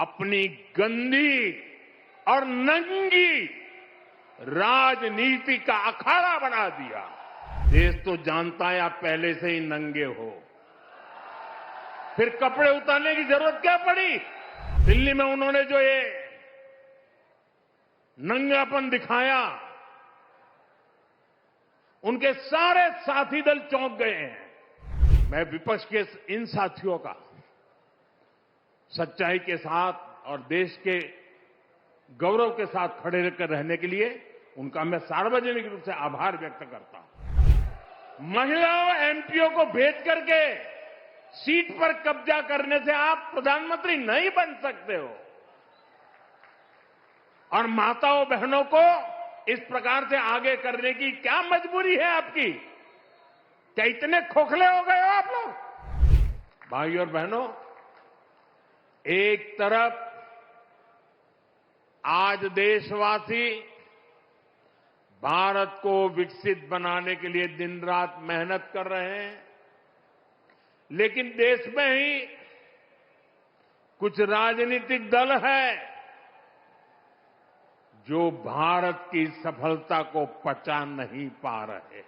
अपनी गंदी और नंगी राजनीति का अखाड़ा बना दिया। देश तो जानता है आप पहले से ही नंगे हो, फिर कपड़े उतारने की जरूरत क्या पड़ी? दिल्ली में उन्होंने जो ये नंगापन दिखाया, उनके सारे साथी दल चौंक गए हैं। मैं विपक्ष के इन साथियों का सच्चाई के साथ और देश के गौरव के साथ खड़े रहकर रहने के लिए उनका मैं सार्वजनिक रूप से आभार व्यक्त करता हूं। महिलाओं एमपीओ को भेज करके सीट पर कब्जा करने से आप प्रधानमंत्री नहीं बन सकते हो, और माताओं बहनों को इस प्रकार से आगे करने की क्या मजबूरी है आपकी? क्या इतने खोखले हो गए हो आप लोग? भाइयों और बहनों, एक तरफ आज देशवासी भारत को विकसित बनाने के लिए दिन रात मेहनत कर रहे हैं, लेकिन देश में ही कुछ राजनीतिक दल है जो भारत की सफलता को पचा नहीं पा रहे।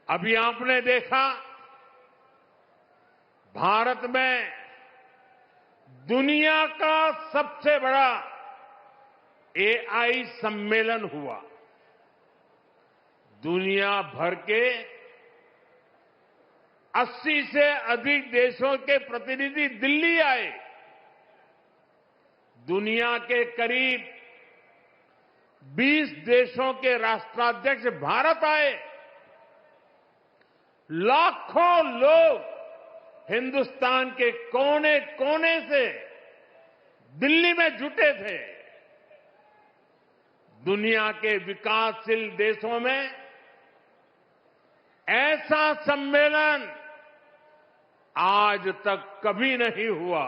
अभी आपने देखा, भारत में दुनिया का सबसे बड़ा एआई सम्मेलन हुआ। दुनिया भर के 80 से अधिक देशों के प्रतिनिधि दिल्ली आए। दुनिया के करीब 20 देशों के राष्ट्राध्यक्ष भारत आए। लाखों लोग हिंदुस्तान के कोने कोने से दिल्ली में जुटे थे। दुनिया के विकासशील देशों में ऐसा सम्मेलन आज तक कभी नहीं हुआ।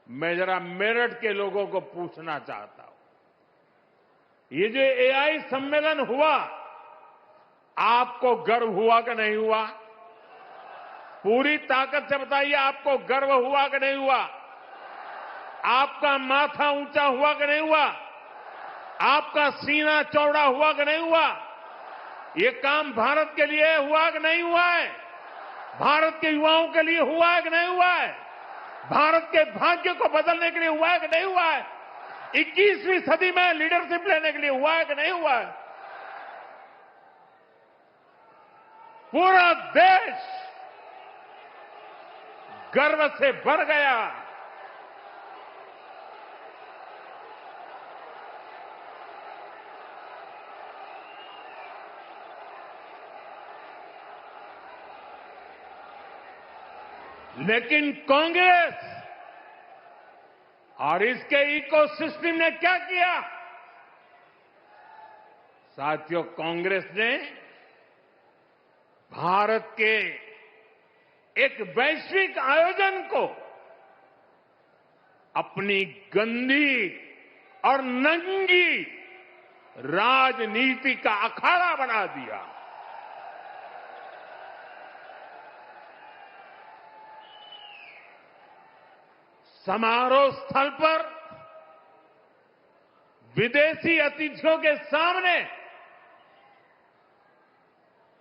मैं जरा मेरठ के लोगों को पूछना चाहता हूं, ये जो एआई सम्मेलन हुआ, आपको गर्व हुआ कि नहीं हुआ? पूरी ताकत से बताइए, आपको गर्व हुआ कि नहीं हुआ? आपका माथा ऊंचा हुआ कि नहीं हुआ? आपका सीना चौड़ा हुआ कि नहीं हुआ? ये काम भारत के लिए हुआ कि नहीं हुआ है? भारत के युवाओं के लिए हुआ है कि नहीं हुआ है? भारत के भाग्य को बदलने के लिए हुआ है कि नहीं हुआ है? 21वीं सदी में लीडरशिप लेने के लिए हुआ है कि नहीं हुआ है? पूरा देश गर्व से भर गया। लेकिन कांग्रेस और इसके इकोसिस्टम ने क्या किया? साथियों, कांग्रेस ने भारत के एक वैश्विक आयोजन को अपनी गंदी और नंगी राजनीति का अखाड़ा बना दिया। समारोह स्थल पर विदेशी अतिथियों के सामने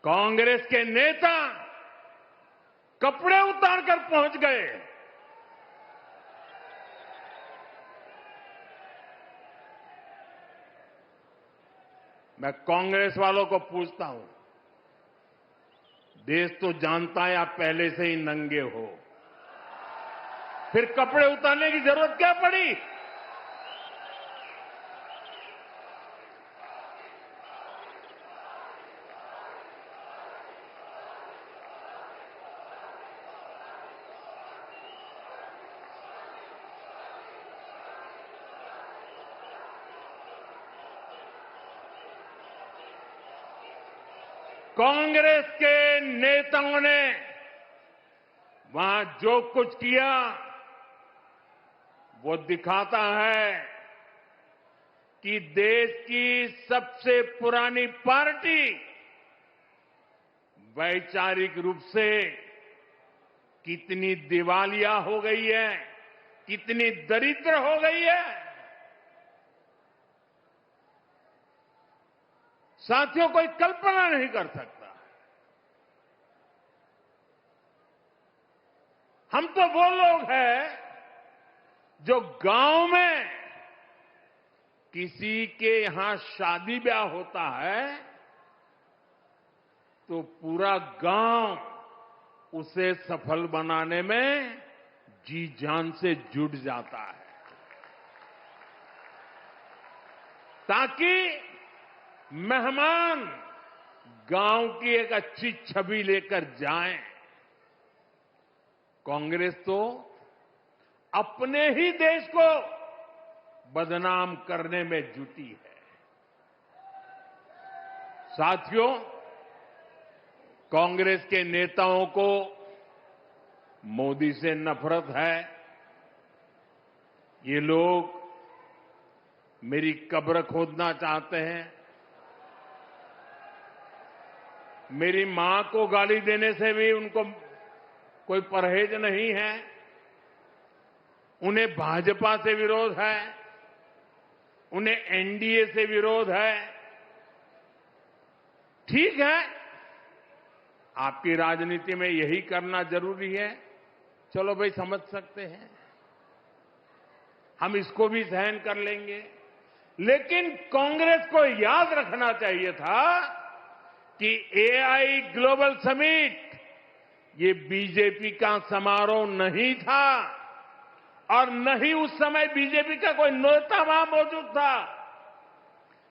कांग्रेस के नेता कपड़े उतारकर पहुंच गए। मैं कांग्रेस वालों को पूछता हूं, देश तो जानता है आप पहले से ही नंगे हो, फिर कपड़े उतारने की जरूरत क्या पड़ी? कांग्रेस के नेताओं ने वहां जो कुछ किया वो दिखाता है कि देश की सबसे पुरानी पार्टी वैचारिक रूप से कितनी दिवालिया हो गई है, कितनी दरिद्र हो गई है। साथियों, कोई कल्पना नहीं कर सकता। हम तो वो लोग हैं जो गांव में किसी के यहां शादी ब्याह होता है तो पूरा गांव उसे सफल बनाने में जी जान से जुट जाता है, ताकि मेहमान गांव की एक अच्छी छवि लेकर जाएं। कांग्रेस तो अपने ही देश को बदनाम करने में जुटी है। साथियों, कांग्रेस के नेताओं को मोदी से नफरत है। ये लोग मेरी कब्र खोदना चाहते हैं। मेरी मां को गाली देने से भी उनको कोई परहेज नहीं है। उन्हें भाजपा से विरोध है, उन्हें एनडीए से विरोध है। ठीक है, आपकी राजनीति में यही करना जरूरी है, चलो भाई समझ सकते हैं, हम इसको भी सहन कर लेंगे। लेकिन कांग्रेस को याद रखना चाहिए था कि एआई ग्लोबल समिट ये बीजेपी का समारोह नहीं था और न ही उस समय बीजेपी का कोई नेता वहां मौजूद था।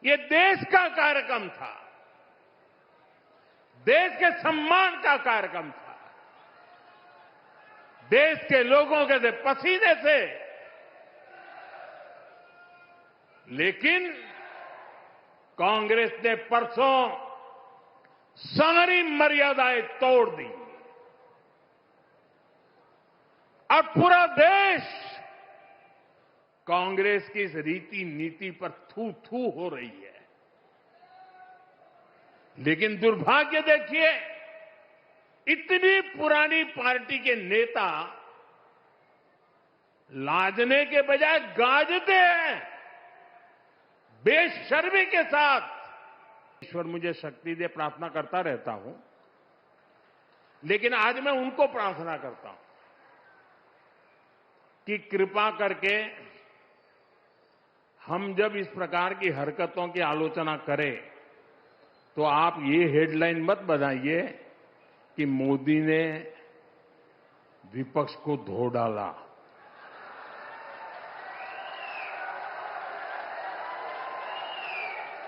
ये देश का कार्यक्रम था, देश के सम्मान का कार्यक्रम था, देश के लोगों के पसीने से। लेकिन कांग्रेस ने परसों सारी मर्यादाएं तोड़ दी और पूरा देश कांग्रेस की इस रीति नीति पर थू थू हो रही है। लेकिन दुर्भाग्य देखिए, इतनी पुरानी पार्टी के नेता लाजने के बजाय गाजते हैं बेशर्मी के साथ। ईश्वर मुझे शक्ति दे, प्रार्थना करता रहता हूं, लेकिन आज मैं उनको प्रार्थना करता हूं कि कृपा करके हम जब इस प्रकार की हरकतों की आलोचना करें तो आप ये हेडलाइन मत बनाइए कि मोदी ने विपक्ष को धो डाला।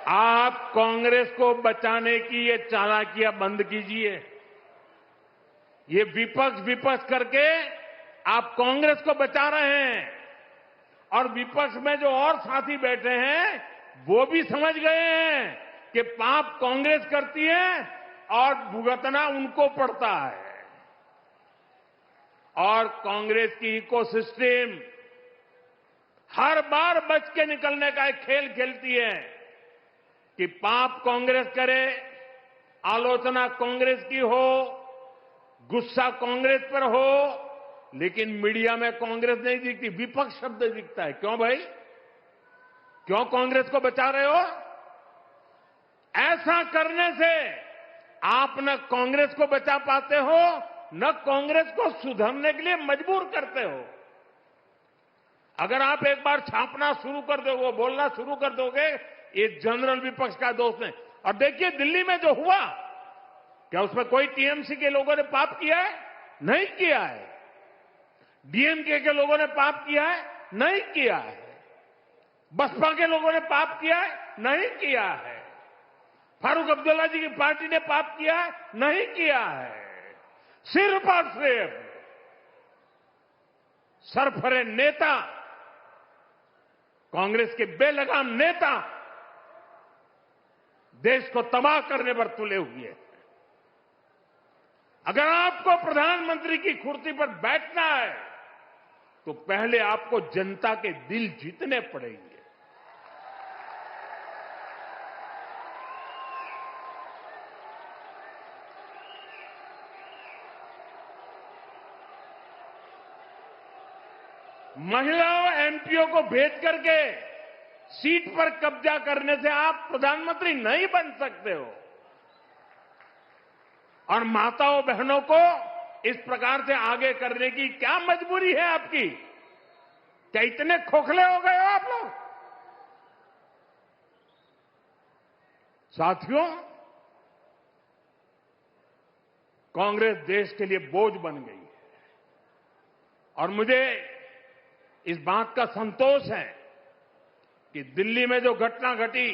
आप कांग्रेस को बचाने की ये चालाकियां बंद कीजिए। ये विपक्ष करके आप कांग्रेस को बचा रहे हैं और विपक्ष में जो और साथी बैठे हैं वो भी समझ गए हैं कि पाप कांग्रेस करती है और भुगतना उनको पड़ता है। और कांग्रेस की इकोसिस्टम हर बार बच के निकलने का एक खेल खेलती है कि पाप कांग्रेस करे, आलोचना कांग्रेस की हो, गुस्सा कांग्रेस पर हो, लेकिन मीडिया में कांग्रेस नहीं दिखती, विपक्ष शब्द दिखता है। क्यों भाई, क्यों कांग्रेस को बचा रहे हो? ऐसा करने से आप न कांग्रेस को बचा पाते हो, न कांग्रेस को सुधरने के लिए मजबूर करते हो। अगर आप एक बार छापना शुरू कर दोगे, बोलना शुरू कर दोगे, ये जनरल विपक्ष का दोष है। और देखिए दिल्ली में जो हुआ, क्या उसमें कोई टीएमसी के लोगों ने पाप किया है? नहीं किया है। डीएमके के लोगों ने पाप किया है? नहीं किया है। बसपा के लोगों ने पाप किया है? नहीं किया है। फारूक अब्दुल्ला जी की पार्टी ने पाप किया है? नहीं किया है। सिर्फ और सिर्फ सरफरे नेता, कांग्रेस के बेलगाम नेता देश को तबाह करने पर तुले हुए हैं। अगर आपको प्रधानमंत्री की कुर्सी पर बैठना है तो पहले आपको जनता के दिल जीतने पड़ेंगे। महिलाओं एमपीओ को भेज करके सीट पर कब्जा करने से आप प्रधानमंत्री नहीं बन सकते हो। और माताओं बहनों को इस प्रकार से आगे करने की क्या मजबूरी है आपकी? क्या इतने खोखले हो गए हो आप लोग? साथियों, कांग्रेस देश के लिए बोझ बन गई है और मुझे इस बात का संतोष है कि दिल्ली में जो घटना घटी,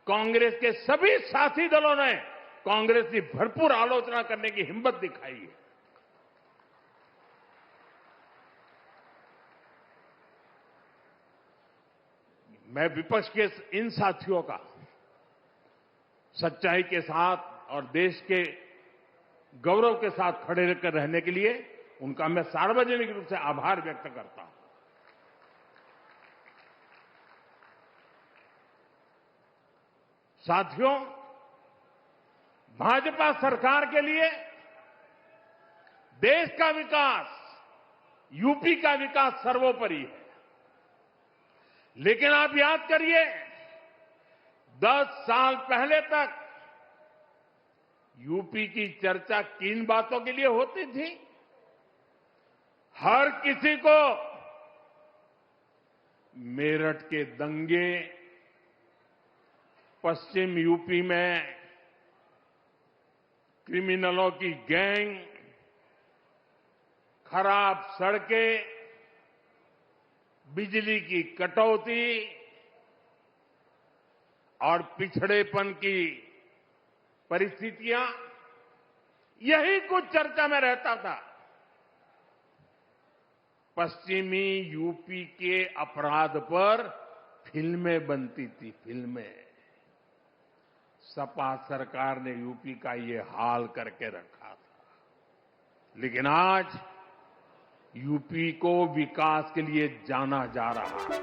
कांग्रेस के सभी साथी दलों ने कांग्रेस की भरपूर आलोचना करने की हिम्मत दिखाई है। मैं विपक्ष के इन साथियों का सच्चाई के साथ और देश के गौरव के साथ खड़े रहकर रहने के लिए उनका मैं सार्वजनिक रूप से आभार व्यक्त करता हूं। साथियों, भाजपा सरकार के लिए देश का विकास, यूपी का विकास सर्वोपरि है। लेकिन आप याद करिए, 10 साल पहले तक यूपी की चर्चा किन बातों के लिए होती थी? हर किसी को मेरठ के दंगे, पश्चिम यूपी में क्रिमिनलों की गैंग, खराब सड़कें, बिजली की कटौती और पिछड़ेपन की परिस्थितियां, यही कुछ चर्चा में रहता था। पश्चिमी यूपी के अपराध पर फिल्में बनती थी, फिल्में। सपा सरकार ने यूपी का ये हाल करके रखा था। लेकिन आज यूपी को विकास के लिए जाना जा रहा है।